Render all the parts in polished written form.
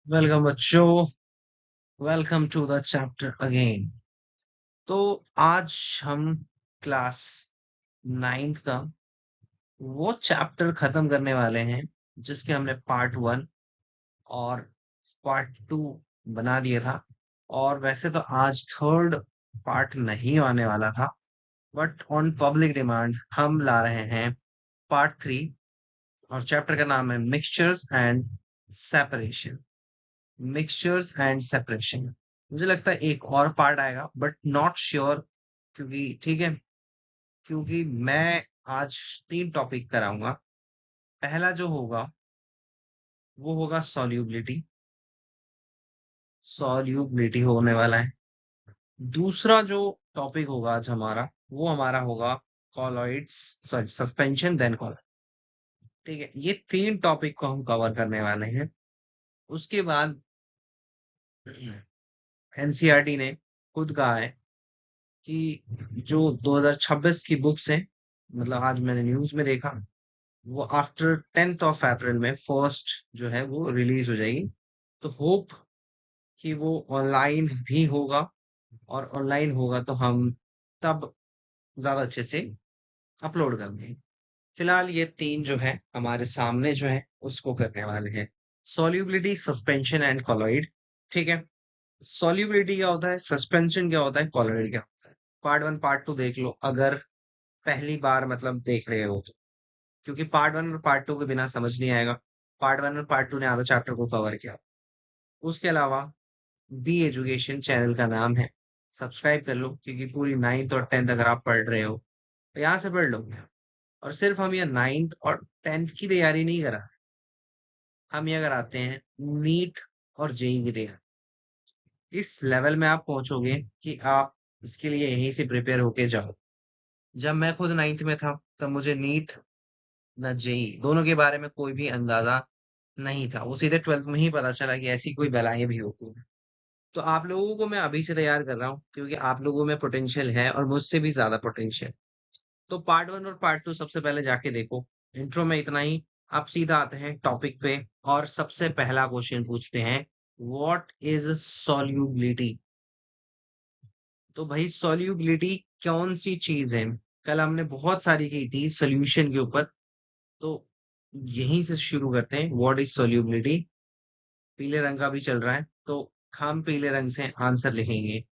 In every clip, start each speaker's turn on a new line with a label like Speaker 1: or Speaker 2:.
Speaker 1: Welcome बच्चों। Welcome to the chapter again. तो आज हम क्लास 9th का वो चैप्टर खत्म करने वाले हैं जिसके हमने पार्ट 1 और पार्ट 2 बना दिया था। और वैसे तो आज थर्ड पार्ट नहीं आने वाला था, बट ऑन पब्लिक डिमांड हम ला रहे हैं पार्ट 3। और चैप्टर का नाम है mixtures and separation. Mixtures and separation. मुझे लगता है एक और पार्ट आएगा, बट नॉट श्योर। क्योंकि ठीक है, क्योंकि मैं आज 3 टॉपिक कराऊंगा। पहला जो होगा वो होगा सॉल्युबिलिटी। सॉल्युबिलिटी होने वाला है। दूसरा जो टॉपिक होगा आज हमारा, वो हमारा होगा colloids, sorry suspension then colloid. ठीक है, ये 3 टॉपिक को हम कवर करने वाले हैं। उसके बाद एनसीईआरटी ने खुद कहा है कि जो 2026 की बुक्स हैं, मतलब आज मैंने न्यूज में देखा, वो आफ्टर 10th ऑफ अप्रैल में फर्स्ट जो है वो रिलीज हो जाएगी। तो होप कि वो ऑनलाइन भी होगा, और ऑनलाइन होगा तो हम तब ज्यादा अच्छे से अपलोड करेंगे। फिलहाल ये 3 जो है हमारे सामने जो है उसको करने वाले हैं। Solubility, suspension and colloid. ठीक है, सॉल्युबिलिटी क्या होता है, सस्पेंशन क्या होता है, कॉलॉइड क्या होता है। पार्ट 1 पार्ट 2 देख लो अगर पहली बार मतलब देख रहे हो तो, क्योंकि पार्ट 1 और पार्ट 2 के बिना समझ नहीं आएगा। पार्ट 1 और पार्ट 2 ने आधा चैप्टर को कवर किया। उसके अलावा बी एजुकेशन चैनल का नाम है, सब्सक्राइब कर लो, क्योंकि पूरी 9th और 10th अगर आप पढ़ रहे हो तो यहाँ से पढ़ लो। और सिर्फ हम ये 9th और 10th की तैयारी नहीं करा, हम ये कराते हैं नीट और जेई की तैयारी। इस लेवल में आप पहुंचोगे कि आप इसके लिए यहीं से प्रिपेयर होके जाओ। जब मैं खुद 9th में था तब मुझे नीट न जेई दोनों के बारे में कोई भी अंदाजा नहीं था। वो सीधे 12th में ही पता चला कि ऐसी कोई बलाएं भी होती हैं। तो आप लोगों को मैं अभी से तैयार कर रहा हूँ, क्योंकि आप लोगों में पोटेंशियल है और मुझसे भी ज्यादा पोटेंशियल। तो पार्ट 1 और पार्ट 2 सबसे पहले जाके देखो। इंट्रो में इतना ही। आप सीधा आते हैं टॉपिक पे, और सबसे पहला क्वेश्चन पूछते हैं, व्हाट इज सॉल्युबिलिटी। तो भाई सॉल्युबिलिटी कौन सी चीज है। कल हमने बहुत सारी की थी सोल्यूशन के ऊपर, तो यहीं से शुरू करते हैं। What is solubility. पीले रंग का भी चल रहा है, तो हम पीले रंग से आंसर लिखेंगे।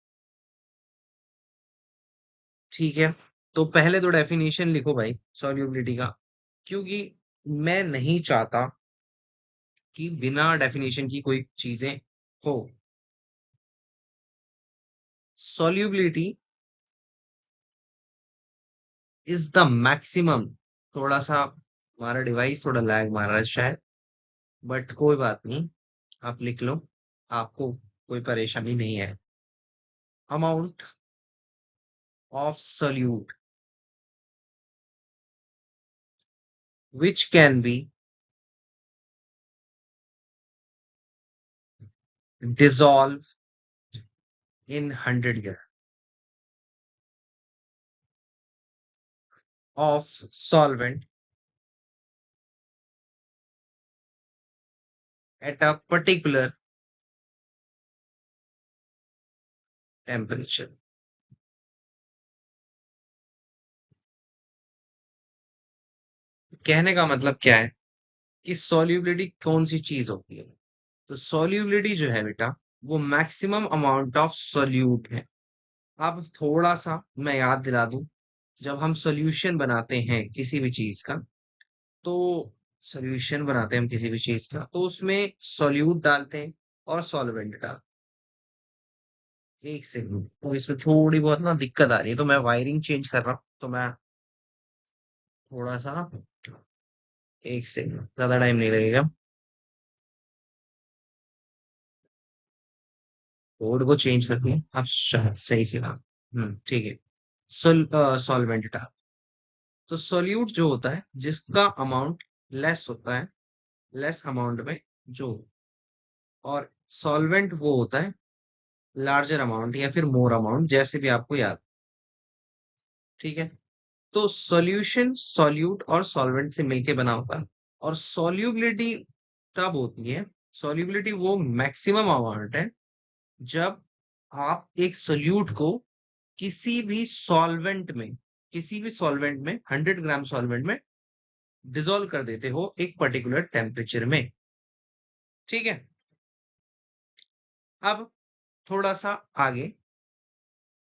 Speaker 1: ठीक है, तो पहले तो डेफिनेशन लिखो भाई सॉल्युबिलिटी का, क्योंकि मैं नहीं चाहता कि बिना डेफिनेशन की कोई चीजें हो। Solubility is the maximum. थोड़ा सा हमारा डिवाइस थोड़ा लैग मार रहा है शायद, बट कोई बात नहीं, आप लिख लो, आपको कोई परेशानी नहीं है। Amount of solute which can be dissolved in 100 gram of solvent at a particular temperature। कहने का मतलब क्या है कि सॉल्युबिलिटी कौन सी चीज होती है। तो सॉल्युबिलिटी जो है बेटा, वो मैक्सिमम अमाउंट ऑफ सोल्यूट है। अब थोड़ा सा मैं याद दिला दूं, जब हम सॉल्यूशन बनाते हैं किसी भी चीज का, तो सॉल्यूशन बनाते हैं हम किसी भी चीज का, तो उसमें सॉल्यूट डालते हैं और सॉल्वेंट डालते हैं। एक सेकंड, तो इसमें थोड़ी बहुत ना दिक्कत आ रही है, तो मैं वायरिंग चेंज कर रहा हूँ। तो मैं थोड़ा सा, एक सेकंड, ज्यादा टाइम नहीं लगेगा। कोड को चेंज करके आप सही से काम। ठीक है। सॉल्वेंट डाल। तो सोल्यूट जो होता है जिसका अमाउंट लेस होता है, लेस अमाउंट में जो, और सॉल्वेंट वो होता है लार्जर अमाउंट या फिर मोर अमाउंट, जैसे भी आपको याद। ठीक है, तो सॉल्यूशन सॉल्यूट और सॉल्वेंट से मिलके बना होता है। और सॉल्युबिलिटी तब होती है सॉल्युबिलिटी वो मैक्सिमम अमाउंट है जब आप एक सोल्यूट को किसी भी सॉल्वेंट में, 100 ग्राम सॉल्वेंट में डिसॉल्व कर देते हो एक पर्टिकुलर टेम्परेचर में। ठीक है, अब थोड़ा सा आगे,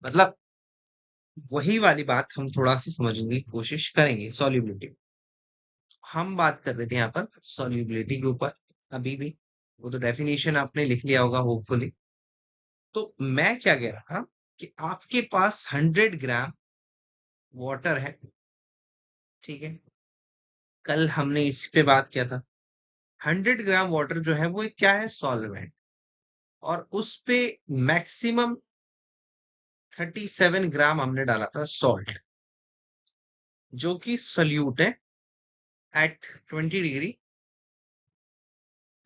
Speaker 1: मतलब वही वाली बात हम थोड़ा सी समझने की कोशिश करेंगे। सॉल्युबिलिटी हम बात कर रहे थे यहाँ पर सॉल्युबिलिटी के ऊपर, अभी भी वो तो डेफिनेशन आपने लिख लिया होगा होपफुली। तो मैं क्या कह रहा था कि आपके पास 100 ग्राम वाटर है, ठीक है, कल हमने इस पे बात किया था। 100 ग्राम वाटर जो है वो एक क्या है, सॉल्वेंट, और उस पे मैक्सिमम 37 ग्राम हमने डाला था सॉल्ट, जो कि सोल्यूट है एट 20 डिग्री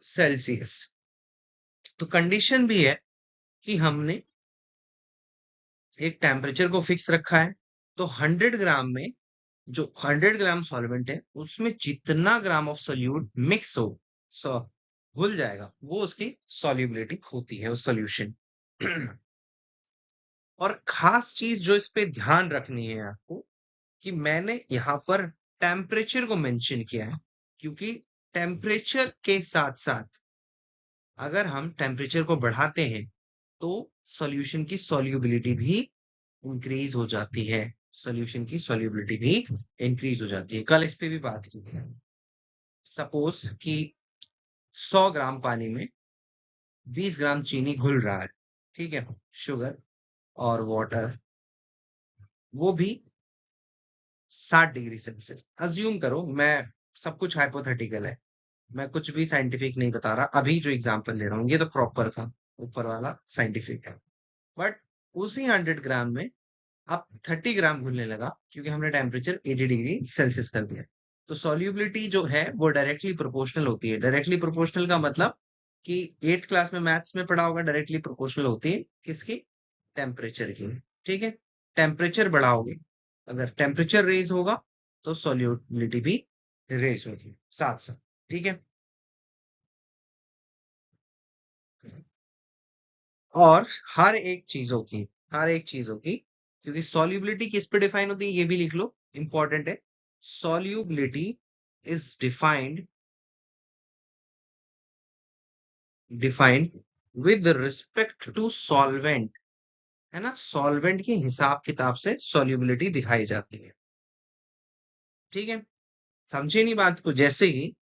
Speaker 1: सेल्सियस। तो कंडीशन भी है कि हमने एक टेम्परेचर को फिक्स रखा है। तो 100 ग्राम में जो 100 ग्राम सॉल्वेंट है उसमें जितना ग्राम ऑफ सोल्यूट मिक्स हो, सो घुल जाएगा, वो उसकी सॉल्युबिलिटी होती है उस सॉल्यूशन। और खास चीज जो इस पे ध्यान रखनी है आपको, कि मैंने यहाँ पर टेम्परेचर को मेंशन किया है, क्योंकि टेम्परेचर के साथ साथ अगर हम टेम्परेचर को बढ़ाते हैं तो सॉल्यूशन की सॉल्युबिलिटी भी इंक्रीज हो जाती है। सॉल्यूशन की सॉल्युबिलिटी भी इंक्रीज हो जाती है। कल इस पे भी बात की थी। सपोज कि 100 ग्राम पानी में 20 ग्राम चीनी घुल रहा है, ठीक है, शुगर और वाटर, वो भी 60 डिग्री सेल्सियस अज्यूम करो। मैं सब कुछ हाइपोथेटिकल है, मैं कुछ भी साइंटिफिक नहीं बता रहा। अभी जो एग्जांपल ले रहा हूँ ये तो प्रॉपर था, ऊपर वाला साइंटिफिक है। बट उसी 100 ग्राम में अब 30 ग्राम घुलने लगा, क्योंकि हमने टेम्परेचर 80 डिग्री सेल्सियस कर दिया। तो सॉल्युबिलिटी जो है वो डायरेक्टली प्रोपोर्शनल होती है। डायरेक्टली प्रोपोर्शनल का मतलब कि 8th क्लास में मैथ्स में पढ़ा होगा, डायरेक्टली प्रोपोर्शनल होती है किसकी, टेम्परेचर की। ठीक है, टेम्परेचर बढ़ाओगे, अगर टेम्परेचर रेज होगा तो सॉल्युबिलिटी भी रेज होगी साथ साथ। ठीक है, और हर एक चीजों की, क्योंकि सॉल्युबिलिटी किस पे डिफाइन होती है ये भी लिख लो, इंपॉर्टेंट है। Solubility is defined with respect to solvent, है ना, सॉल्वेंट के हिसाब किताब से सॉल्युबिलिटी दिखाई जाती है। ठीक है, समझे नहीं बात को? जैसे ही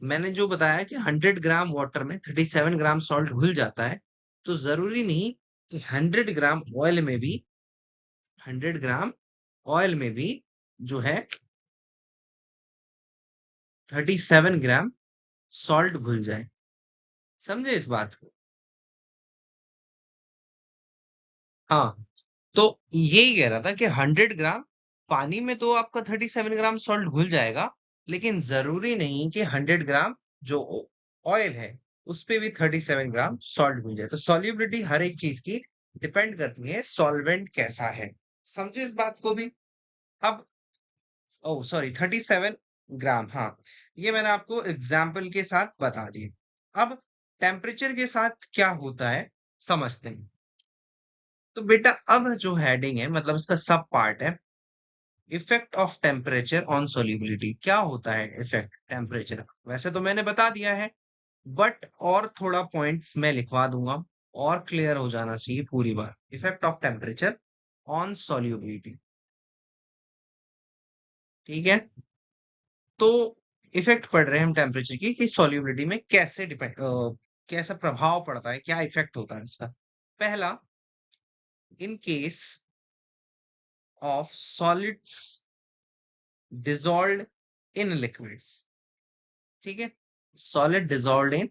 Speaker 1: मैंने जो बताया कि 100 ग्राम वाटर में 37 ग्राम सॉल्ट घुल जाता है, तो जरूरी नहीं कि 100 ग्राम ऑयल में भी जो है 37 ग्राम सॉल्ट घुल जाए। समझे इस बात को? हाँ, तो यही कह रहा था कि 100 ग्राम पानी में तो आपका 37 ग्राम सॉल्ट घुल जाएगा, लेकिन जरूरी नहीं कि 100 ग्राम जो ऑयल है उस पे भी 37 ग्राम सॉल्ट घुल जाए। तो सॉल्युबिलिटी हर एक चीज की डिपेंड करती है सॉल्वेंट कैसा है। समझे इस बात को भी? अब ओह सॉरी, 37 ग्राम, हाँ, ये मैंने आपको एग्जाम्पल के साथ बता दिया। अब टेम्परेचर के साथ क्या होता है समझते हैं। तो बेटा अब जो हेडिंग है, मतलब इसका सब पार्ट है, effect of temperature on solubility. क्या होता है इफेक्ट टेम्परेचर का? वैसे तो मैंने बता दिया है, बट और थोड़ा पॉइंट्स मैं लिखवा दूंगा और क्लियर हो जाना चाहिए पूरी बात। Effect of temperature on solubility, ठीक है। तो इफेक्ट पढ़ रहे हैं हम टेम्परेचर की कि सॉल्युबिलिटी में कैसे डिपेंड, कैसा प्रभाव पड़ता है, क्या इफेक्ट होता है इसका। पहला, इन case of solids dissolved in liquids, ठीक है, solid dissolved in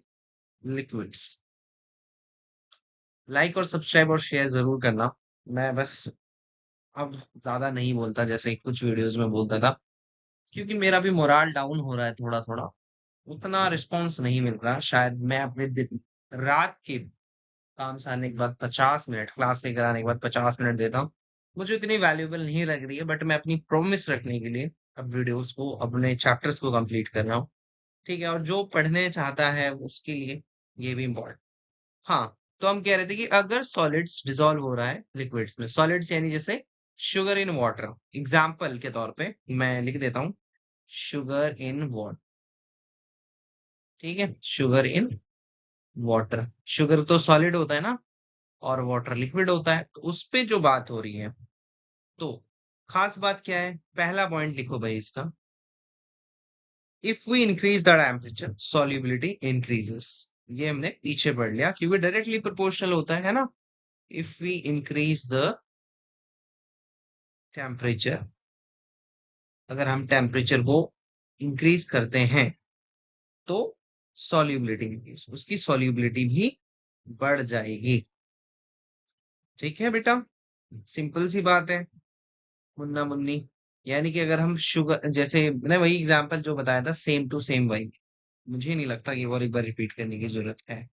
Speaker 1: liquids. Like और सब्सक्राइब और शेयर जरूर करना। मैं बस अब ज्यादा नहीं बोलता जैसे कुछ वीडियोस में बोलता था, क्योंकि मेरा भी मोराल डाउन हो रहा है थोड़ा थोड़ा। उतना रिस्पॉन्स नहीं मिल रहा। शायद मैं अपने दिन रात के काम से आने के बाद 50 मिनट, क्लास लेकर आने के बाद 50 मिनट देता हूँ। मुझे इतनी वैल्यूएबल नहीं लग रही है, बट मैं अपनी प्रोमिस रखने के लिए अब वीडियोस को, अपने चैप्टर्स को कंप्लीट कर रहा हूँ। ठीक है, और जो पढ़ने चाहता है उसके लिए ये भी इम्पोर्टेंट। हाँ, तो हम कह रहे थे कि अगर सॉलिड्स डिसॉल्व हो रहा है लिक्विड्स में, सॉलिड्स यानी जैसे शुगर इन वाटर, एग्जाम्पल के तौर पे मैं लिख देता हूँ, शुगर इन वाटर। ठीक है, शुगर इन वाटर, शुगर तो सॉलिड होता है ना, और वाटर लिक्विड होता है, तो उस पे जो बात हो रही है, तो खास बात क्या है, पहला पॉइंट लिखो भाई इसका, if we increase the temperature solubility increases. ये हमने पीछे पढ़ लिया क्योंकि डायरेक्टली प्रोपोर्शनल होता है ना। If we increase the temperature, अगर हम टेम्परेचर को इंक्रीज करते हैं तो सॉल्युबिलिटी इंक्रीज, उसकी सॉल्युबिलिटी भी बढ़ जाएगी। ठीक है बेटा, सिंपल सी बात है, मुन्ना मुन्नी। यानी कि अगर हम शुगर, जैसे मैंने वही एग्जांपल जो बताया था, सेम टू सेम वही, मुझे नहीं लगता कि और एक बार रिपीट करने की जरूरत है।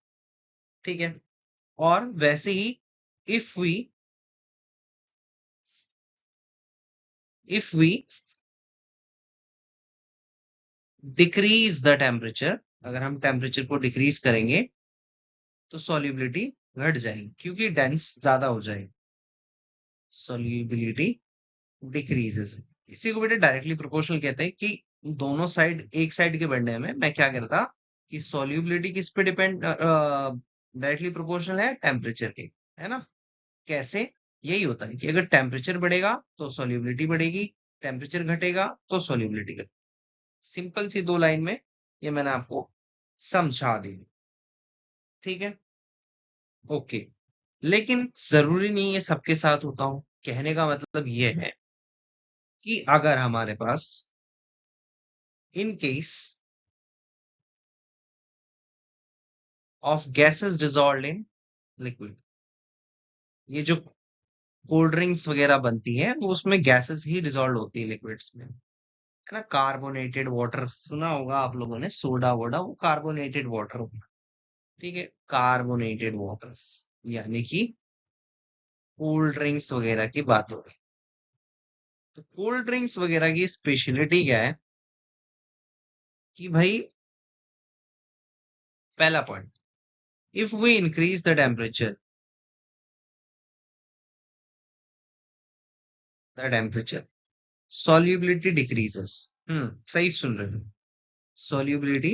Speaker 1: ठीक है, और वैसे ही if we if we decrease the temperature, अगर हम टेम्परेचर को डिक्रीज करेंगे तो सॉल्युबिलिटी घट जाएगी क्योंकि डेंस ज्यादा हो जाएगी, सॉल्युबिलिटी डिक्रीजेस। इसी को बेटा डायरेक्टली प्रोपोर्शनल कहते हैं कि दोनों साइड, एक साइड के बढ़ने में मैं क्या करता कि सॉल्युबिलिटी किस पे डिपेंड, डायरेक्टली प्रोपोर्शनल है टेम्परेचर के, है ना। कैसे, यही होता है कि अगर टेम्परेचर बढ़ेगा तो सॉल्युबिलिटी बढ़ेगी, टेम्परेचर घटेगा तो सॉल्युबिलिटी घटेगी। सिंपल सी दो लाइन में ये मैंने आपको समझा दी। ठीक है, ओके। लेकिन जरूरी नहीं है सबके साथ होता हो, कहने का मतलब ये है कि अगर हमारे पास in case of gases dissolve in liquid, ये जो कोल्ड ड्रिंक्स वगैरह बनती है वो उसमें गैसेस ही डिजॉल्व होती है लिक्विड्स में, है ना। कार्बोनेटेड वाटर सुना होगा आप लोगों ने, सोडा वोडा, वो कार्बोनेटेड वाटर होगा। ठीक है, कार्बोनेटेड वाटर्स, यानी कि कोल्ड ड्रिंक्स वगैरह की बात हो रही। तो कोल्ड ड्रिंक्स वगैरह की स्पेशलिटी क्या है कि भाई, पहला point, if we increase the temperature solubility decreases। सही सुन रहे हो, solubility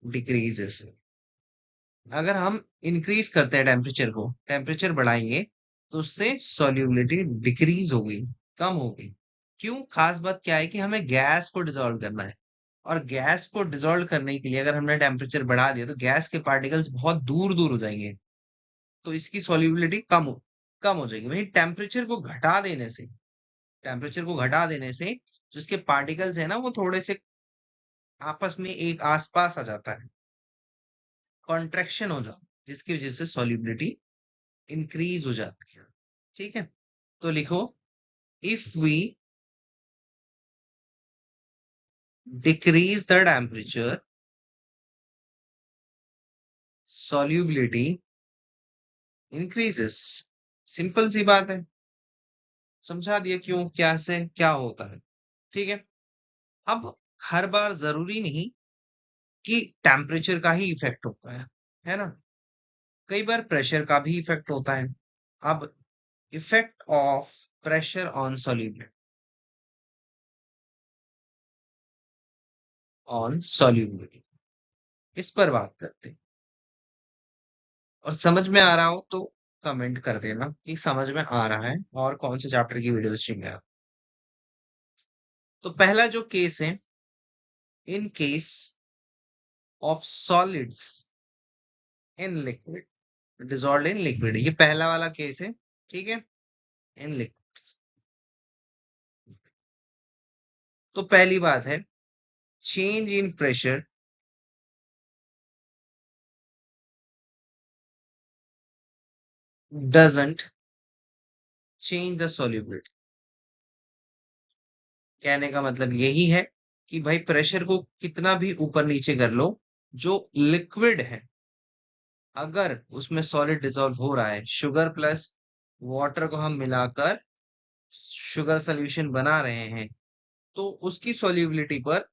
Speaker 1: decreases। अगर हम इंक्रीज करते हैं टेम्परेचर को, टेम्परेचर बढ़ाएंगे, तो उससे solubility डिक्रीज हो गई, कम हो गई। क्यों, खास बात क्या है कि हमें गैस को डिसॉल्व करना है, और गैस को डिसॉल्व करने के लिए अगर हमने टेम्परेचर बढ़ा दिया तो गैस के पार्टिकल्स बहुत दूर दूर हो जाएंगे, तो इसकी solubility कम हो जाएगी। वहीं टेम्परेचर को घटा देने से जो इसके पार्टिकल्स है ना, वो थोड़े से आपस में एक आसपास आ जाता है, कॉन्ट्रैक्शन हो जाता है, जिसकी वजह से सॉल्युबिलिटी इंक्रीज हो जाती है। ठीक है, तो लिखो, if we decrease the temperature solubility increases. Simple सी बात है, समझा दिया क्यों, क्या से क्या होता है। ठीक है, अब हर बार जरूरी नहीं कि टेम्परेचर का ही इफेक्ट होता है ना। कई बार प्रेशर का भी इफेक्ट होता है। अब effect of pressure on solubility, इस पर बात करते हैं। और समझ में आ रहा हो तो कमेंट कर देना कि समझ में आ रहा है, और कौन से चैप्टर की वीडियो चाहिए। तो पहला जो केस है, इन case of solids in liquid dissolve in liquid, ये पहला वाला केस है। ठीक है, इन लिक्विड्स। तो पहली बात है, change in pressure doesn't change the solubility। कहने का मतलब यही है कि भाई प्रेशर को कितना भी ऊपर नीचे कर लो, जो लिक्विड है, अगर उसमें सॉलिड डिसॉल्व हो रहा है, शुगर प्लस वाटर को हम मिलाकर शुगर सोल्यूशन बना रहे हैं, तो उसकी सॉल्युबिलिटी पर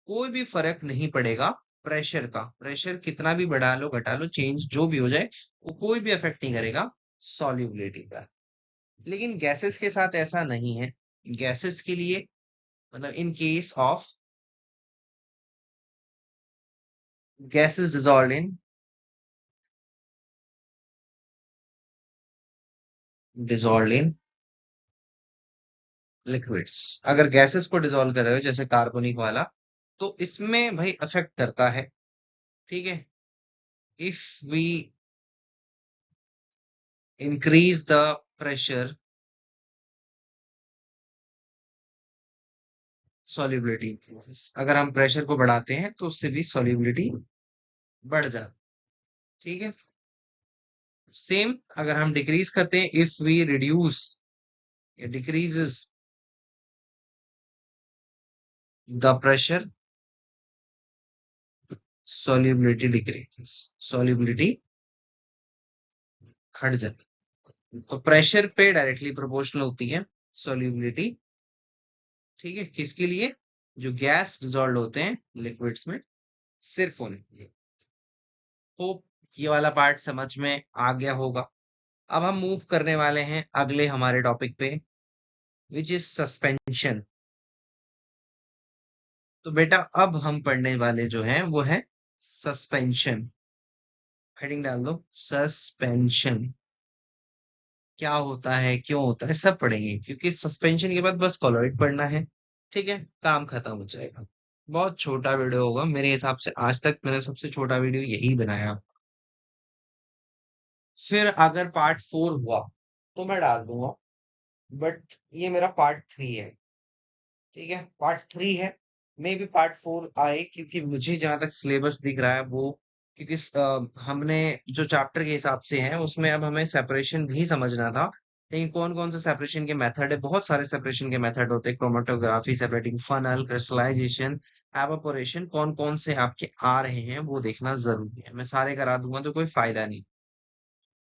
Speaker 1: कोई भी फर्क नहीं पड़ेगा प्रेशर का। प्रेशर कितना भी बढ़ा लो घटा लो, चेंज जो भी हो जाए, वो कोई भी अफेक्ट नहीं करेगा सॉल्युबिलिटी का। लेकिन गैसेस के साथ ऐसा नहीं है। गैसेस के लिए, मतलब इन case of gases dissolve in liquids, अगर गैसेस को डिसॉल्व कर रहे हो जैसे कार्बनिक वाला, तो इसमें भाई अफेक्ट करता है। ठीक है, if we increase the pressure, solubility increases. अगर हम प्रेशर को बढ़ाते हैं तो उससे भी सॉल्युबिलिटी बढ़ जाती। ठीक है, सेम अगर हम डिक्रीज करते हैं, इफ वी रिड्यूस या decreases the pressure, solubility decreases, solubility घट जाती। तो प्रेशर पे डायरेक्टली प्रोपोर्शनल होती है सॉल्युबिलिटी। ठीक है, किसके लिए? जो गैस डिजॉल्व होते हैं लिक्विड्स में, सिर्फ होने के लिए। होप ये वाला पार्ट समझ में आ गया होगा। अब हम मूव करने वाले हैं अगले हमारे टॉपिक पे, विच इज सस्पेंशन। तो बेटा अब हम पढ़ने वाले जो हैं वो है सस्पेंशन। हेडिंग डाल दो, सस्पेंशन। क्या होता है, क्यों होता है, सब पढ़ेंगे, क्योंकि सस्पेंशन के बाद बस कॉलोइड पढ़ना है। ठीक है, काम खत्म हो जाएगा। बहुत छोटा वीडियो होगा मेरे हिसाब से, आज तक मैंने सबसे छोटा वीडियो यही बनाया। फिर अगर पार्ट 4 हुआ तो मैं डाल दूंगा, बट ये मेरा पार्ट 3 है। ठीक है, पार्ट 3 है, मे भी पार्ट 4 आए, क्योंकि मुझे जहां तक सिलेबस दिख रहा है वो, क्योंकि हमने जो चैप्टर के हिसाब से है उसमें अब हमें सेपरेशन भी समझना था। लेकिन कौन कौन से सेपरेशन के मेथड है, बहुत सारे सेपरेशन के मेथड होते हैं, chromatography, separating funnel, crystallisation, evaporation, कौन कौन से आपके आ रहे हैं वो देखना जरूरी है। मैं सारे करा दूंगा तो कोई फायदा नहीं।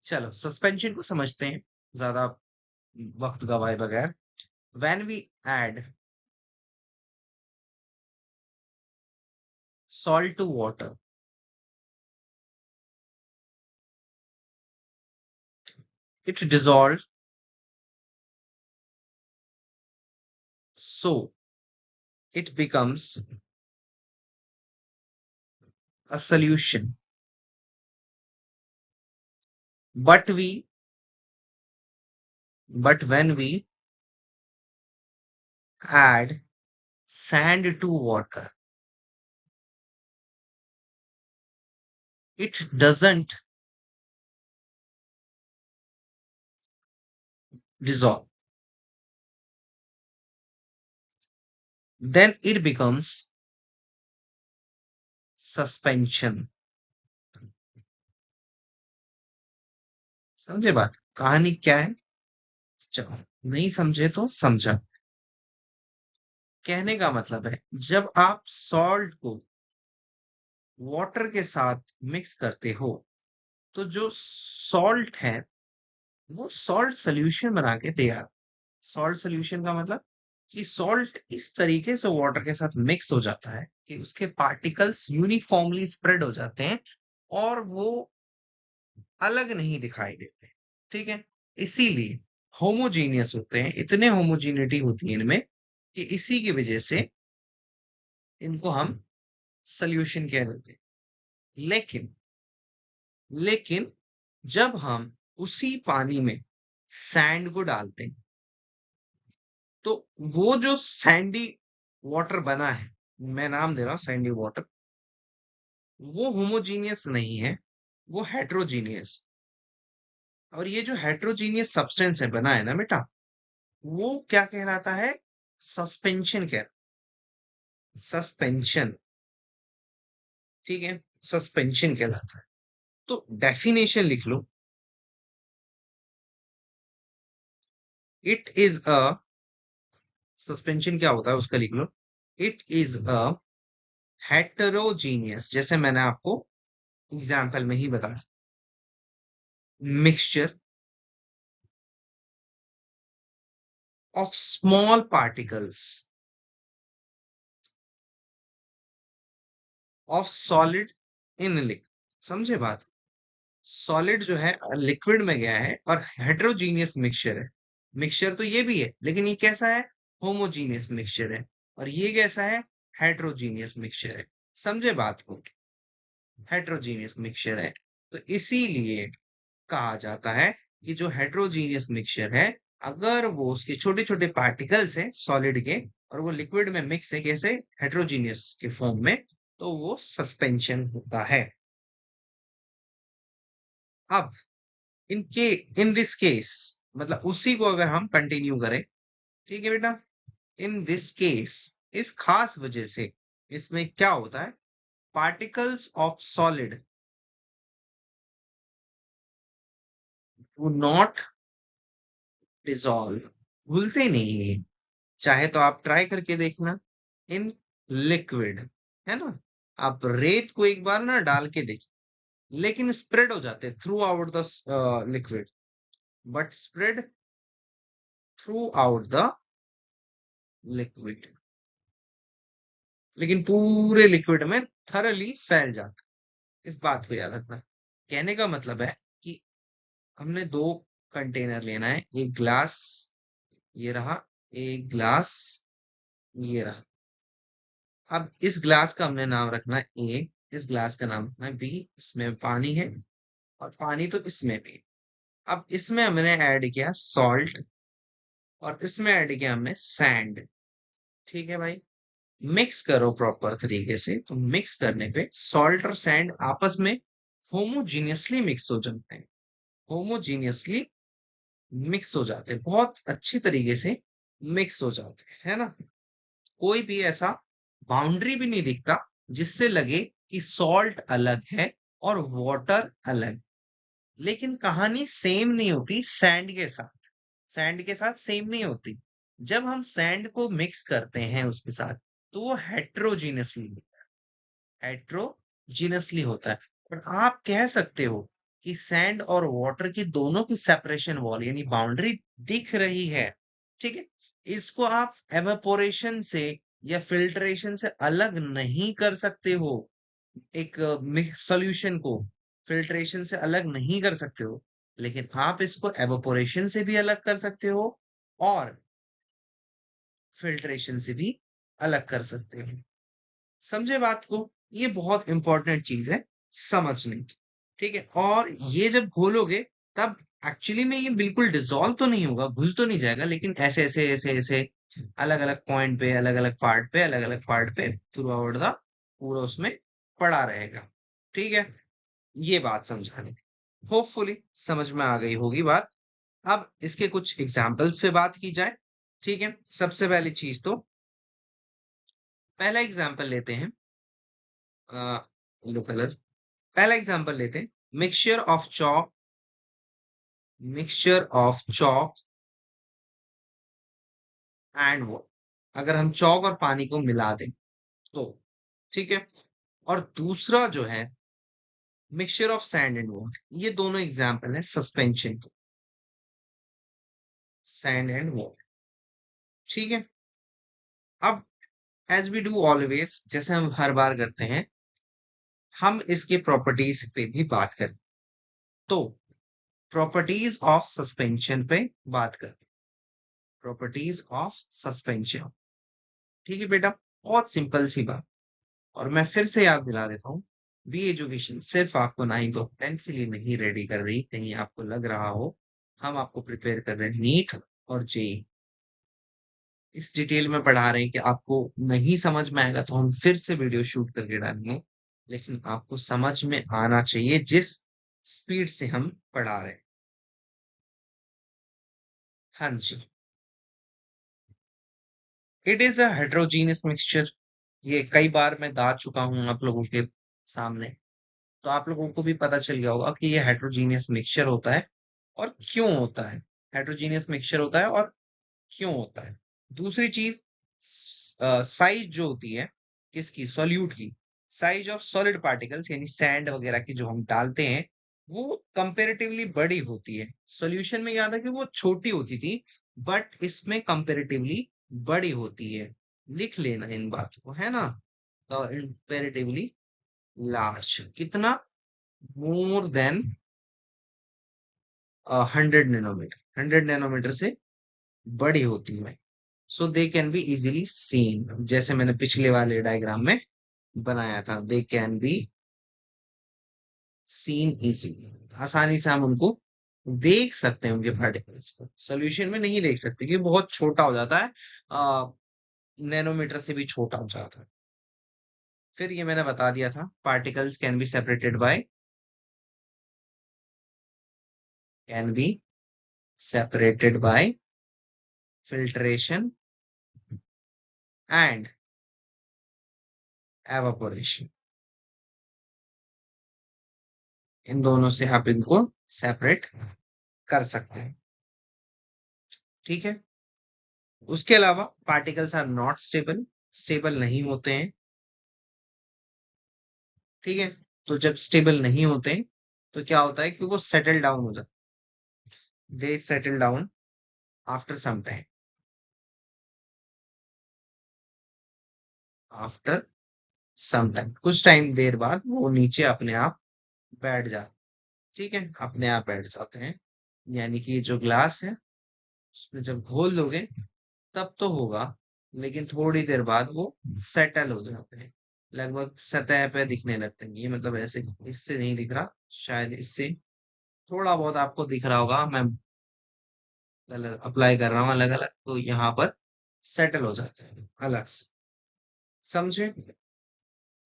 Speaker 1: चलो सस्पेंशन को समझते हैं ज्यादा वक्त गवाए बगैर। When we add salt to water, it dissolves, so it becomes a solution. But we, but when we add sand to water, it doesn't dissolve. Then it becomes suspension. समझे बात? कहानी क्या है? चलो, नहीं समझे तो समझा। कहने का मतलब है, जब आप सॉल्ट को वाटर के साथ मिक्स करते हो, तो जो सॉल्ट है वो सॉल्ट सोल्यूशन बना के तैयार। सॉल्ट सोल्यूशन का मतलब कि सॉल्ट इस तरीके से वाटर के साथ मिक्स हो जाता है कि उसके पार्टिकल्स यूनिफॉर्मली स्प्रेड हो जाते हैं और वो अलग नहीं दिखाई देते। ठीक है, इसीलिए होमोजीनियस होते हैं, इतने होमोजीनिटी होती है इनमें कि इसी की वजह से इनको हम सोल्यूशन कह देते हैं। लेकिन जब हम उसी पानी में सैंड को डालते हैं, तो वो जो सैंडी वाटर बना है, मैं नाम दे रहा हूं सैंडी वाटर, वो होमोजीनियस नहीं है, वो हेट्रोजीनियस। और ये जो हेट्रोजीनियस सब्सटेंस है बना है ना बेटा, वो क्या कहलाता है? सस्पेंशन कह, सस्पेंशन। ठीक है, सस्पेंशन कहलाता है। तो डेफिनेशन लिख लो, इट इज अ, सस्पेंशन क्या होता है उसका लिख लो, इट इज अ हेटेरोजीनियस, जैसे मैंने आपको एग्जाम्पल में ही बताया, mixture of small particles of solid in liquid. समझे बात? सॉलिड जो है लिक्विड में गया है और हेटेरोजीनियस मिक्सचर है। मिक्सचर तो ये भी है, लेकिन ये कैसा है? होमोजीनियस मिक्सचर है। और ये कैसा है? हेटेरोजीनियस मिक्सचर है। समझे बात को? हेटेरोजीनियस मिक्सचर है। तो इसीलिए कहा जाता है कि जो हेटेरोजीनियस मिक्सचर है, अगर वो उसके छोटे छोटे पार्टिकल्स हैं सॉलिड के और वो लिक्विड में मिक्स है कैसे? हेटेरोजीनियस के फॉर्म में, तो वो सस्पेंशन होता है। अब इनके इन दिस केस, मतलब उसी को अगर हम कंटिन्यू करें, ठीक है बेटा, इन दिस केस, इस खास वजह से इसमें क्या होता है? Particles of solid do not dissolve, घुलते नहीं है। चाहे तो आप ट्राई करके देखना इन लिक्विड, है ना? आप रेत को एक बार ना डाल के देखिए, लेकिन स्प्रेड हो जाते through out the liquid, but spread through out the liquid, लेकिन पूरे लिक्विड में थरली फैल जाता है। इस बात को याद रखना। कहने का मतलब है कि हमने दो कंटेनर लेना है, एक ग्लास ये रहा, एक ग्लास ये रहा। अब इस ग्लास का हमने नाम रखना है ए, इस ग्लास का नाम रखना है बी, इसमें पानी है और पानी तो इसमें भी। अब इसमें हमने ऐड किया सॉल्ट और इसमें ऐड किया हमने सैंड। ठीक है भाई, मिक्स करो प्रॉपर तरीके से। तो मिक्स करने पे सॉल्ट और सैंड आपस में होमोजीनियसली मिक्स हो जाते हैं। होमोजीनियसली मिक्स हो जाते हैं, बहुत अच्छी तरीके से मिक्स हो जाते हैं, है ना? कोई भी ऐसा बाउंड्री भी नहीं दिखता जिससे लगे कि सॉल्ट अलग है और वाटर अलग। लेकिन कहानी सेम नहीं होती सैंड के साथ। सैंड के साथ सेम नहीं होती। जब हम सैंड को मिक्स करते हैं उसके साथ, तो वो हेट्रोजीनसली होता है। और आप कह सकते हो कि सैंड और वाटर की दोनों की सेपरेशन वॉल यानी बाउंड्री दिख रही है। ठीक है, इसको आप एवेपोरेशन से या फिल्ट्रेशन से अलग नहीं कर सकते हो। एक सॉल्यूशन को फिल्ट्रेशन से अलग नहीं कर सकते हो, लेकिन आप इसको एवेपोरेशन से भी अलग कर सकते हो और फिल्ट्रेशन से भी अलग कर सकते हो। समझे बात को? ये बहुत इंपॉर्टेंट चीज है समझने की। ठीक है, और ये जब घोलोगे तब एक्चुअली में ये बिल्कुल डिसॉल्व तो नहीं होगा, घुल तो नहीं जाएगा, लेकिन ऐसे ऐसे ऐसे ऐसे अलग अलग पॉइंट पे, अलग अलग पार्ट पे, अलग अलग पार्ट पे थ्रू आउट द पूरा उसमें पड़ा रहेगा। ठीक है, ये बात समझाने, होपफुली समझ में आ गई होगी बात। अब इसके कुछ एग्जाम्पल्स पे बात की जाए। ठीक है, सबसे पहली चीज तो पहला एग्जाम्पल लेते हैं, येलो कलर। पहला एग्जांपल लेते हैं, mixture of chalk, mixture of chalk and water. अगर हम चौक और पानी को मिला दें तो, ठीक है। और दूसरा जो है mixture of sand and water. ये दोनों एग्जांपल है सस्पेंशन के, सैंड एंड वाटर। ठीक है, अब एज वी डू ऑलवेज, जैसे हम हर बार करते हैं, हम इसके प्रॉपर्टीज पे भी बात करें। तो प्रॉपर्टीज ऑफ सस्पेंशन पे बात करते हैं, प्रॉपर्टीज ऑफ सस्पेंशन। ठीक है बेटा, बहुत सिंपल सी बात। और मैं फिर से याद दिला देता हूँ, बी एजुकेशन सिर्फ आपको 9th और 10th के लिए नहीं रेडी कर रही, कहीं आपको लग रहा हो। हम आपको प्रिपेयर कर रहे हैं नीट और जेई। इस डिटेल में पढ़ा रहे हैं कि आपको नहीं समझ में आएगा तो हम फिर से वीडियो शूट करके डालेंगे, लेकिन आपको समझ में आना चाहिए जिस स्पीड से हम पढ़ा रहे हैं। हाँ जी, it is a heterogeneous mixture. ये कई बार मैं गा चुका हूं आप लोगों के सामने, तो आप लोगों को भी पता चल गया होगा कि ये हेट्रोजीनियस मिक्सचर होता है और क्यों होता है। हेट्रोजीनियस मिक्सचर होता है और क्यों होता है। दूसरी चीज, साइज जो होती है किसकी? सॉल्यूट की। साइज ऑफ सॉलिड पार्टिकल्स यानी सैंड वगैरह की जो हम डालते हैं, वो कंपेरेटिवली बड़ी होती है। सॉल्यूशन में याद है कि वो छोटी होती थी, बट इसमें कंपेरेटिवली बड़ी होती है। लिख लेना इन बातों को, है ना? कंपेरेटिवली लार्ज कितना? मोर देन 100 नैनोमीटर, 100 नैनोमीटर से बड़ी होती है। So they can be easily seen, जैसे मैंने पिछले वाले डायग्राम में बनाया था, they can be seen easily, आसानी से हम उनको देख सकते हैं, उनके पार्टिकल्स को। सोल्यूशन में नहीं देख सकते क्योंकि बहुत छोटा हो जाता है, नैनोमीटर से भी छोटा हो जाता है। फिर ये मैंने बता दिया था, particles can be separated by filtration and evaporation. इन दोनों से आप इनको सेपरेट कर सकते हैं। ठीक है। उसके अलावा particles are not stable, stable नहीं होते हैं। ठीक है। तो जब स्टेबल नहीं होते तो क्या होता है कि वो सेटल डाउन हो जाते, they settle down after some time, after some time, कुछ टाइम देर बाद वो नीचे अपने आप बैठ जाते। ठीक है, अपने आप बैठ जाते हैं। यानी कि ये जो ग्लास है उसमें जब घोल दोगे तब तो होगा, लेकिन थोड़ी देर बाद वो सेटल हो जाते हैं, लगभग सतह पे दिखने लगते हैं। ये मतलब ऐसे इससे नहीं दिख रहा, शायद इससे थोड़ा बहुत आपको दिख रहा होगा, मैं अप्लाई कर रहा हूँ अलग अलग, तो यहाँ पर सेटल हो जाते हैं अलग से। समझे?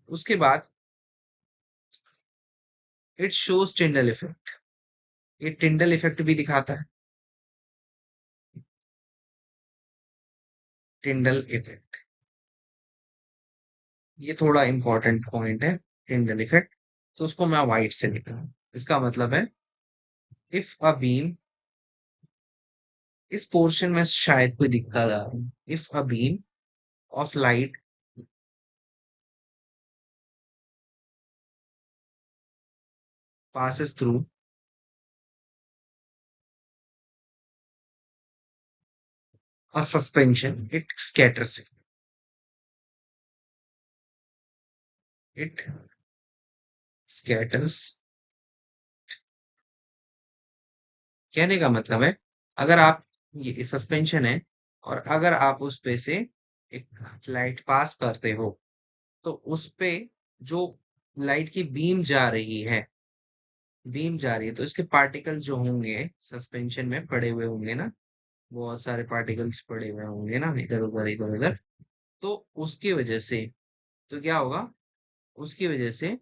Speaker 1: उसके बाद इट शोज टिंडल इफेक्ट, ये टिंडल इफेक्ट भी दिखाता है, टिंडल इफेक्ट। ये थोड़ा इंपॉर्टेंट पॉइंट है, टिंडल इफेक्ट। तो उसको मैं व्हाइट से लिख रहा हूँ। इसका मतलब है इफ अ बीम, इस पोर्शन में शायद कोई दिक्कत आ रही है, if a beam of light passes through a suspension, it scatters it. It scatters। कहने का मतलब है, अगर आप, ये सस्पेंशन है और अगर आप उस पे से एक लाइट पास करते हो तो उस पे जो लाइट की बीम जा रही है तो इसके पार्टिकल जो होंगे सस्पेंशन में पड़े हुए होंगे ना, बहुत सारे पार्टिकल्स पड़े हुए होंगे ना इधर उधर इधर उधर, तो उसकी वजह से, तो क्या होगा, उसकी वजह से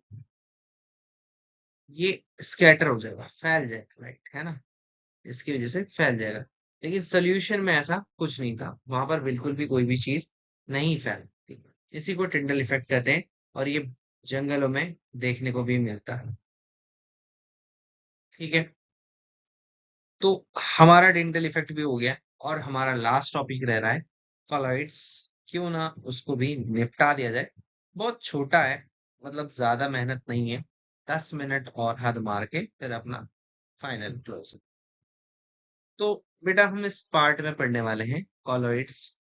Speaker 1: ये स्कैटर हो जाएगा, फैल जाएगा लाइट, है ना, इसकी वजह से फैल जाएगा। लेकिन सोल्यूशन में ऐसा कुछ नहीं था, वहां पर बिल्कुल भी कोई भी चीज नहीं फैलती। इसी को टिंडल इफेक्ट कहते हैं और ये जंगलों में देखने को भी मिलता है। ठीक है। तो हमारा टिंडल इफेक्ट भी हो गया और हमारा लास्ट टॉपिक रह रहा है कॉलॉइड्स। क्यों ना उसको भी निपटा दिया जाए, बहुत छोटा है, मतलब ज्यादा मेहनत नहीं है, 10 मिनट और हद मार के फिर अपना फाइनल क्लोज। तो बेटा हम इस पार्ट में पढ़ने वाले हैं कॉलॉइड्स,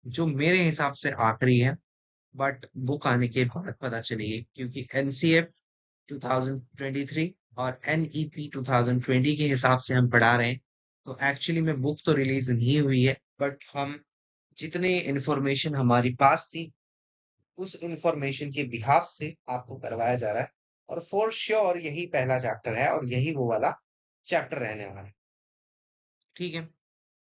Speaker 1: जो मेरे हिसाब से आखिरी है, बट बुक आने के बाद पता चलेगी, क्योंकि एनसीएफ 2023 और एनईपी 2020 के हिसाब से हम पढ़ा रहे हैं। तो एक्चुअली में बुक तो रिलीज नहीं हुई है, बट हम जितने इंफॉर्मेशन हमारी पास थी उस इंफॉर्मेशन के बिहाफ से आपको करवाया जा रहा है। और फॉर श्योर यही पहला चैप्टर है और यही वो वाला चैप्टर रहने वाला है। ठीक है।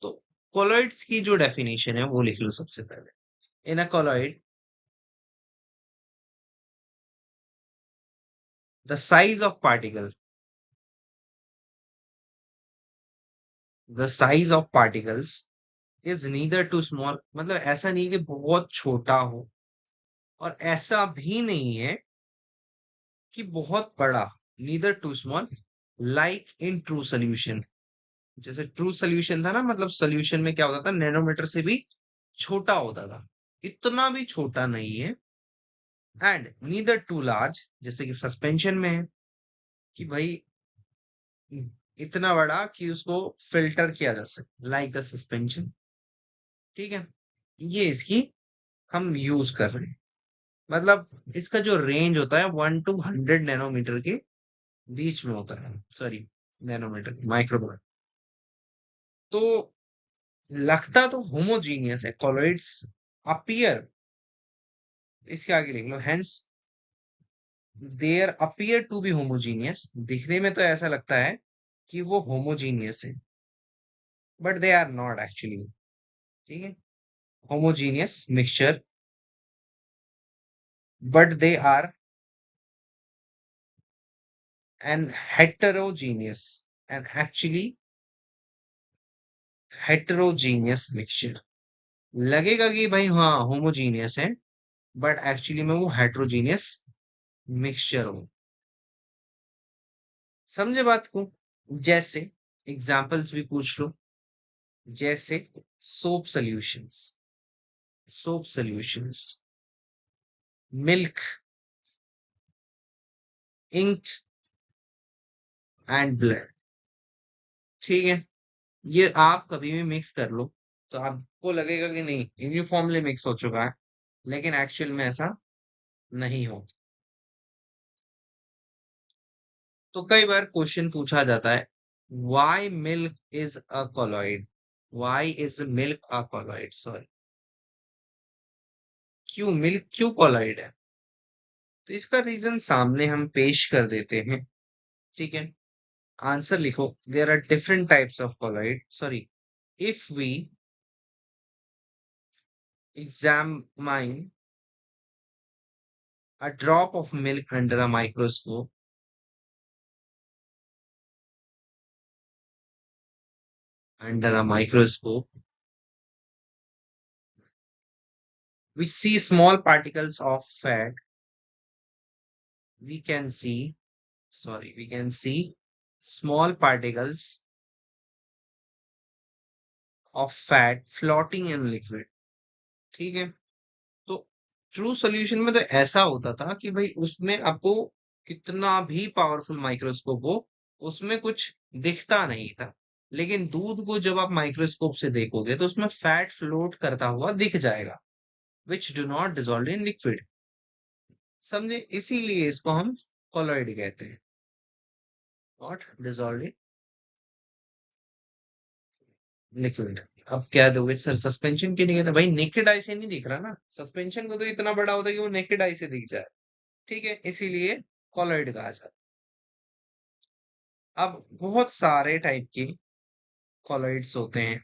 Speaker 1: तो कोलॉइड्स की जो डेफिनेशन है वो लिख लो सबसे पहले। In a colloid, the size of particle, the size of particles is neither too small, मतलब ऐसा नहीं कि बहुत छोटा हो और ऐसा भी नहीं है कि बहुत बड़ा, neither too small like in true solution. जैसे ट्रू सोल्यूशन था ना, मतलब सोल्यूशन में क्या होता था, नैनोमीटर से भी छोटा होता था, इतना भी छोटा नहीं है। एंड नीदर टू लार्ज, जैसे कि सस्पेंशन में है कि भाई इतना बड़ा कि उसको फिल्टर किया जा सके, लाइक द सस्पेंशन। ठीक है। ये इसकी हम यूज कर रहे हैं। मतलब इसका जो रेंज होता है 1 to 100 नैनोमीटर के बीच में होता है, सॉरी नैनोमीटर माइक्रोमीटर। तो लगता तो होमोजीनियस है, कॉलोइड्स अपीयर, इसके आगे लिख लो, hence there appear to be homogeneous, दिखने में तो ऐसा लगता है कि वो होमोजीनियस है, but they are not actually. ठीक है, homogeneous mixture, but they are an heterogeneous and actually heterogeneous mixture। लगेगा कि भाई हाँ होमोजीनियस है, बट एक्चुअली में वो हेट्रोजीनियस मिक्सचर हो। समझे बात को? जैसे एग्जाम्पल्स भी पूछ लो, जैसे soap solutions, soap solutions, milk, ink and blood. ठीक है, ये आप कभी भी मिक्स कर लो तो आपको लगेगा कि नहीं यूनिफॉर्मली मिक्स हो चुका है, लेकिन एक्चुअल में ऐसा नहीं हो। तो कई बार क्वेश्चन पूछा जाता है, why milk is a colloid, why is milk a colloid, sorry, क्यों मिल्क क्यों कोलॉइड है? तो इसका रीजन सामने हम पेश कर देते हैं। ठीक है, आंसर लिखो, there are different types of colloid, sorry, if we examine a drop of milk under a microscope, under a microscope we see small particles of fat, we can see, sorry, we can see small particles of fat floating in liquid। ठीक है, तो true solution में तो ऐसा होता था कि भाई उसमें आपको कितना भी पावरफुल माइक्रोस्कोप हो, उसमें कुछ दिखता नहीं था। लेकिन दूध को जब आप माइक्रोस्कोप से देखोगे तो उसमें फैट फ्लोट करता हुआ दिख जाएगा, which do not dissolve in liquid. समझे? इसीलिए इसको हम कोलॉइड कहते हैं, नॉट डिजोल्व इन लिक्विड। अब क्या दोगे सर, सस्पेंशन क्यों नहीं कहते? भाई नेकेड आई से नहीं दिख रहा ना, सस्पेंशन को तो इतना बड़ा होता है कि वो नेकेड आई से दिख जाए। ठीक है, इसीलिए कॉलॉइड कहा जाता है। अब बहुत सारे टाइप के कॉलॉइड्स होते हैं,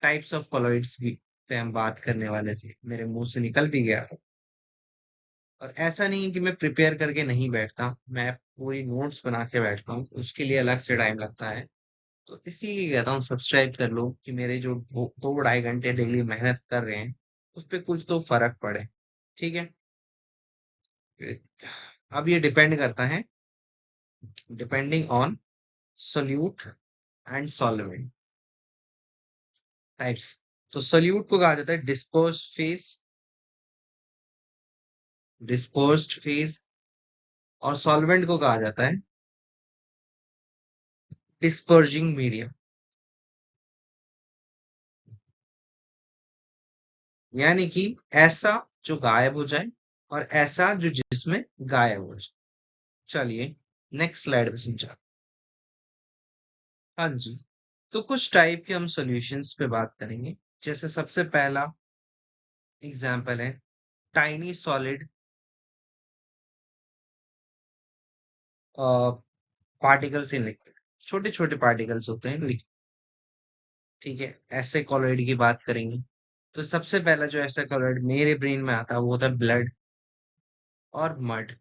Speaker 1: टाइप्स ऑफ कॉलॉइड्स भी पे हम बात करने वाले थे, मेरे मुंह से निकल भी गया। और ऐसा नहीं है कि मैं प्रिपेयर करके नहीं बैठता, मैं पूरी नोट्स बना के बैठता हूँ, उसके लिए अलग से टाइम लगता है। तो इसीलिए कहता हूँ सब्सक्राइब कर लो कि मेरे जो 2-2.5 घंटे डेली मेहनत कर रहे हैं उस पर कुछ तो फर्क पड़े। ठीक है, अब ये डिपेंड करता है, depending on solute and solvent types. तो सोल्यूट को कहा जाता है डिस्पर्स्ड फेज, डिस्पर्स्ड फेज, और सॉल्वेंट को कहा जाता है डिस्पर्जिंग मीडियम, यानी कि ऐसा जो गायब हो जाए और ऐसा जो जिसमें गायब हो जाए। चलिए नेक्स्ट स्लाइड में समझा। हाँ जी, तो कुछ टाइप के हम सॉल्यूशंस पे बात करेंगे। जैसे सबसे पहला एग्जांपल है tiny solid particles in liquid, छोटे छोटे पार्टिकल्स होते हैं लिक्विड। ठीक है, ऐसे कॉलॉइड की बात करेंगे। तो सबसे पहला जो ऐसा कॉलॉइड मेरे ब्रेन में आता है वो होता है ब्लड और मड।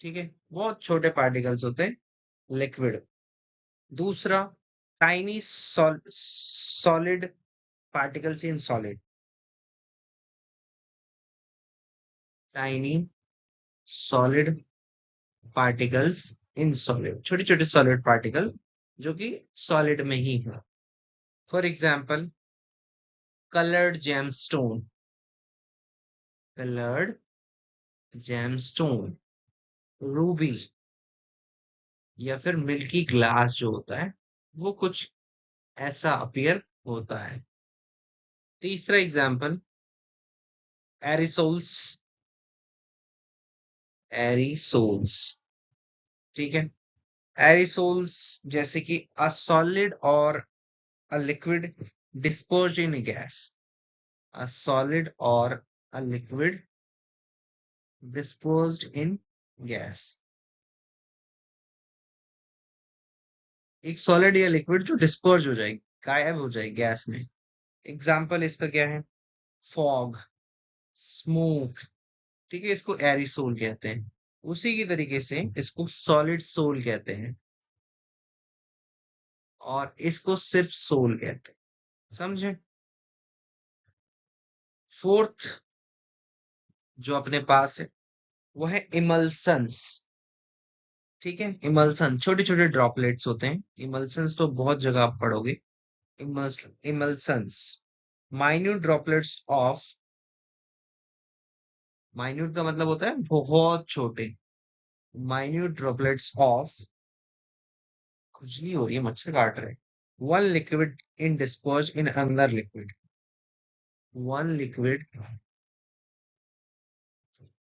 Speaker 1: ठीक है, बहुत छोटे पार्टिकल्स होते हैं लिक्विड। दूसरा tiny solid particles in solid, tiny solid particles in solid, छोटे छोटे सॉलिड पार्टिकल्स जो कि सॉलिड में ही है। For example coloured gemstone, coloured gemstone, Ruby, या फिर मिल्की ग्लास जो होता है वो कुछ ऐसा अपीयर होता है। तीसरा एग्जाम्पल एरिसोल्स, एरिसोल्स, ठीक है। एरिसोल्स जैसे कि अ सॉलिड और a liquid dispersed in gas, a solid और a liquid dispersed in gas, एक सॉलिड या लिक्विड जो डिस्पर्ज हो जाएगी, गायब हो जाए गैस में। एग्जाम्पल इसका क्या है? फॉग, स्मोक, ठीक है, इसको एरिसोल कहते हैं। उसी की तरीके से इसको सॉलिड सोल कहते हैं और इसको सिर्फ सोल कहते हैं, समझे? फोर्थ जो अपने पास है वो है इमल्सन्स, ठीक है। इमल्सन छोटे छोटे ड्रॉपलेट्स होते हैं, इमल्सन्स तो बहुत जगह आप पढ़ोगे। इमल्सन्स माइन्यूट ड्रॉपलेट्स ऑफ, माइन्यूट का मतलब होता है बहुत छोटे, माइन्यूट ड्रॉपलेट्स ऑफ, खुजली हो रही है, मच्छर काट रहे हैं। One liquid in disperse in another liquid, one liquid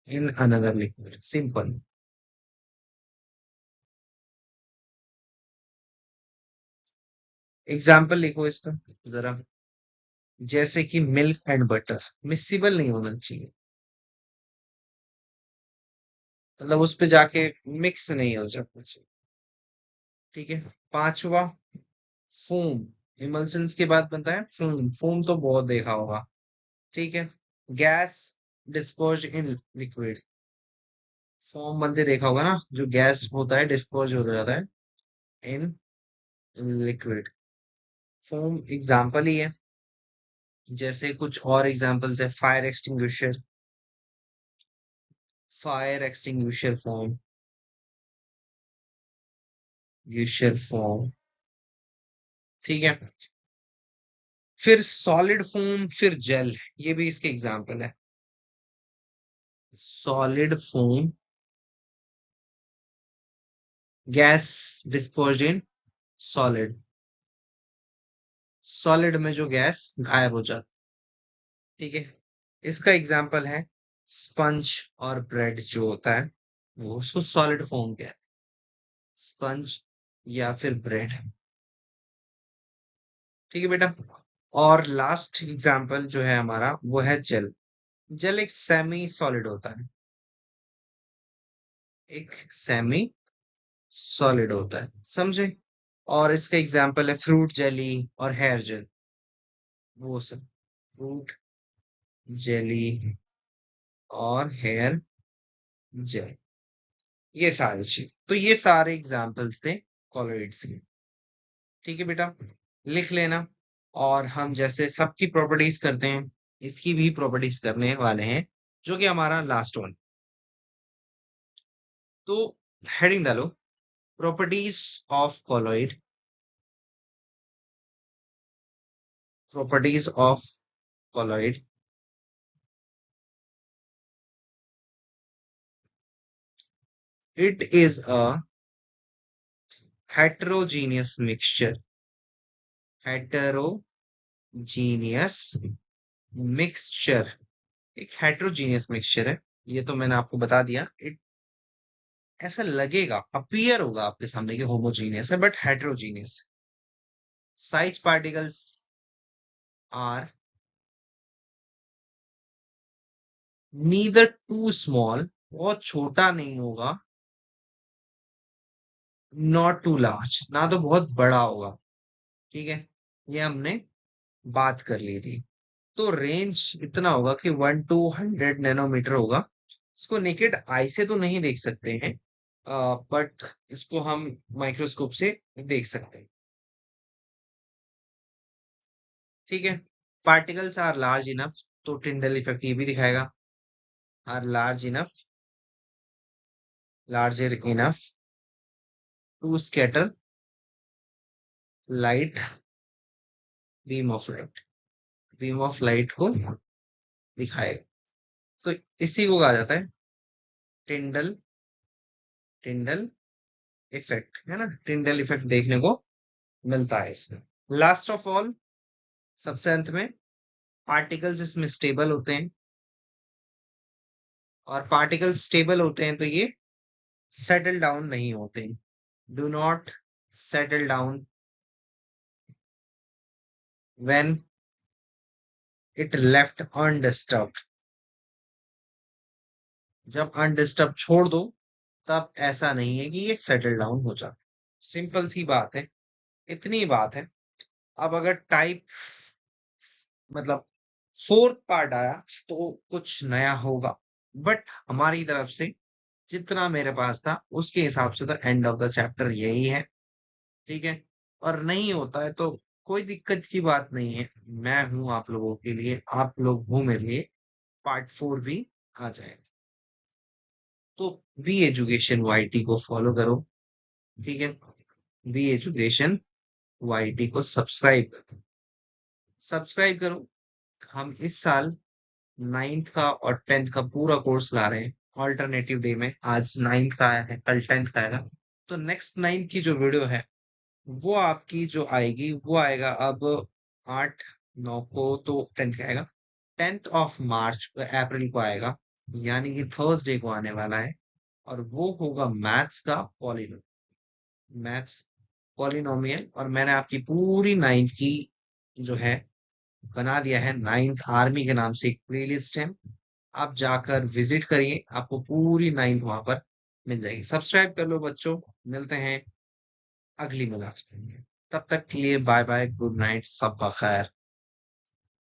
Speaker 1: in another liquid, simple. Example लिखो इसका जरा, जैसे कि मिल्क एंड बटर मिसिबल नहीं होना चाहिए, मतलब उस पे जाके मिक्स नहीं हो जाना चाहिए, ठीक है। पांचवा, फोम, इमल्शंस के बाद बनता है फोम, फोम तो बहुत देखा होगा, ठीक है। गैस डिस्पर्ज इन लिक्विड, फोम बनते देखा होगा ना, जो गैस होता है डिस्पर्ज हो जाता है इन लिक्विड, फोम एग्जाम्पल ही है। जैसे कुछ और एग्जाम्पल्स है, fire extinguisher, fire extinguisher foam, यूशर फोम, ठीक है। फिर सॉलिड फोम, फिर जेल, ये भी इसके एग्जाम्पल है। Solid foam, gas disperse in solid, solid में जो गैस गायब हो जाती, ठीक है। इसका एग्जाम्पल है स्पंज और ब्रेड जो होता है, वो उसको सॉलिड फॉर्म कहते हैं, स्पंज या फिर ब्रेड, ठीक है बेटा। और लास्ट एग्जाम्पल जो है हमारा वो है जेल, जेल एक सेमी सॉलिड होता है, एक सेमी सॉलिड होता है, समझे? और इसका एग्जाम्पल है फ्रूट जेली और हेयर जेल, वो सब, फ्रूट जेली और हेयर जेल, ये सारी चीज, तो ये सारे एग्जाम्पल्स थे कॉलोइड्स के, ठीक है बेटा, लिख लेना। और हम जैसे सबकी प्रॉपर्टीज करते हैं, इसकी भी प्रॉपर्टीज करने वाले हैं, जो कि हमारा लास्ट वन। तो हेडिंग डालो, properties of colloid, properties of colloid, it is a heterogeneous mixture, heterogeneous mixture, एक हेटेरोजीनियस मिक्सचर है, ये तो मैंने आपको बता दिया। इट ऐसा लगेगा, अपीयर होगा आपके सामने कि होमोजीनियस है, but heterogeneous. Size particles are neither too small, बहुत छोटा नहीं होगा, नॉट टू लार्ज, ना तो बहुत बड़ा होगा, ठीक है। ये हमने बात कर ली थी। तो रेंज इतना होगा कि 1 to 100 नैनोमीटर होगा। इसको नेकेड आई से तो नहीं देख सकते हैं, बट इसको हम माइक्रोस्कोप से देख सकते हैं, ठीक है। पार्टिकल्स आर लार्ज इनफ, तो टिंडल इफेक्ट ये भी दिखाएगा, are large enough, larger enough to scatter light, beam of light, beam of light को दिखाएगा। तो इसी को कहा जाता है टिंडल, टिंडल इफेक्ट, है ना, टिंडल इफेक्ट देखने को मिलता है इसमें। लास्ट ऑफ ऑल, सबसे अंत में, पार्टिकल्स इसमें स्टेबल होते हैं, और पार्टिकल स्टेबल होते हैं तो ये सेटल डाउन नहीं होते। Do not settle down when it left undisturbed. जब अनडिस्टर्ब छोड़ दो तब ऐसा नहीं है कि ये सेटल डाउन हो जाए। सिंपल सी बात है, इतनी ही बात है। अब अगर टाइप मतलब फोर्थ पार्ट आया तो कुछ नया होगा, बट हमारी तरफ से जितना मेरे पास था उसके हिसाब से तो एंड ऑफ द चैप्टर यही है। ठीक है, और नहीं होता है तो कोई दिक्कत की बात नहीं है। मैं हूं आप लोगों के लिए, आप लोग हो मेरे लिए। पार्ट 4 भी आ जाएगा। तो बी एजुकेशन वाईटी को फॉलो करो। ठीक है, बी एजुकेशन वाईटी को सब्सक्राइब करो, सब्सक्राइब करो। हम इस साल 9th का और 10th का पूरा कोर्स ला रहे हैं ऑल्टरनेटिव डे में। आज 9th का आया है, कल 10th का आएगा। तो नेक्स्ट 9th की जो वीडियो है वो आपकी जो आएगी वो आएगा अब 8-9 को, तो 10th का आएगा। 10th ऑफ मार्च अप्रैल को आएगा, यानी कि थर्सडे को आने वाला है। और वो होगा मैथ्स का मैथ्स पॉलिनोमियल। और मैंने आपकी पूरी 9th की जो है बना दिया है, 9th आर्मी के नाम से एक प्लेलिस्ट है। आप जाकर विजिट करिए, आपको पूरी 9th वहां पर मिल जाएगी। सब्सक्राइब कर लो बच्चों। मिलते हैं अगली मुलाकात में। तब तक के लिए बाय बाय, गुड नाइट, सबका खैर।